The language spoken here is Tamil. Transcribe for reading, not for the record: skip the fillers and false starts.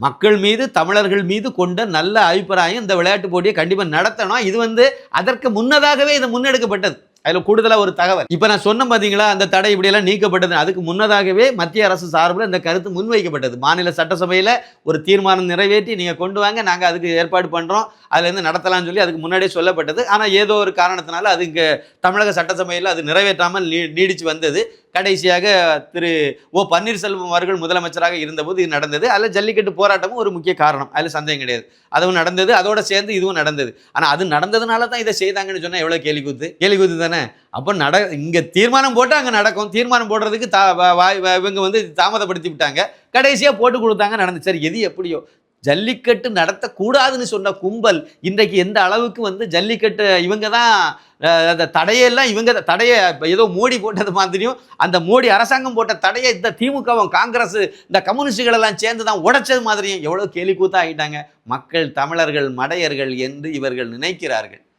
மக்கள் மீது, தமிழர்கள் மீது கொண்ட நல்ல அபிப்பிராயம் இந்த விளையாட்டு போட்டியை கண்டிப்பா நடத்தணும். இது அதற்கு முன்னதாகவே இது முன்னெடுக்கப்பட்டது. அதுல கூடுதலா ஒரு தகவல். இப்ப நான் சொன்ன பாத்தீங்களா, அந்த தடை இப்படியெல்லாம் நீக்கப்பட்டது. அதுக்கு முன்னதாகவே மத்திய அரசு சார்பில் இந்த கருத்து முன்வைக்கப்பட்டது. மாநில சட்டசபையில ஒரு தீர்மானம் நிறைவேற்றி நீங்க கொண்டு வாங்க, நாங்க அதுக்கு ஏற்பாடு பண்றோம். அதுல இருந்து நடத்தலாம்னு சொல்லி அதுக்கு முன்னாடியே சொல்லப்பட்டது. ஆனா ஏதோ ஒரு காரணத்தினால அது இங்க தமிழக சட்டசபையில் அது நிறைவேற்றாமல் நீடிச்சு வந்தது. கடைசியாக திரு ஓ பன்னீர்செல்வம் அவர்கள் முதலமைச்சராக இருந்தபோது இது நடந்தது. அதில் ஜல்லிக்கட்டு போராட்டமும் ஒரு முக்கிய காரணம், அதில் சந்தேகம் கிடையாது. அதுவும் நடந்தது, அதோட சேர்ந்து இதுவும் நடந்தது. ஆனால் அது நடந்ததுனால தான் இதை செய்தாங்கன்னு சொன்னால் எவ்வளோ கேள்வி கூத்து தானே. அப்போ இங்கே தீர்மானம் போட்டு அங்கே நடக்கும். தீர்மானம் போடுறதுக்கு இவங்க தாமதப்படுத்தி விட்டாங்க. கடைசியாக போட்டு கொடுத்தாங்க, நடந்துச்சு. சரி, எது எப்படியோ ஜல்லிக்கட்டு நடத்தக்கூடாதுன்னு சொன்ன கும்பல் இன்றைக்கு எந்த அளவுக்கு ஜல்லிக்கட்டு இவங்க தான் அந்த தடையெல்லாம் இவங்க தடையை ஏதோ மோடி போட்டது மாதிரியும் அந்த மோடி அரசாங்கம் போட்ட தடையை இந்த திமுகவும் காங்கிரஸ் இந்த கம்யூனிஸ்டுகள் எல்லாம் சேர்ந்து தான் உடைச்சது மாதிரியும் எவ்வளோ கேலி கூத்தா ஆகிட்டாங்க. மக்கள் தமிழர்கள் மடையர்கள் என்று இவர்கள் நினைக்கிறார்கள்.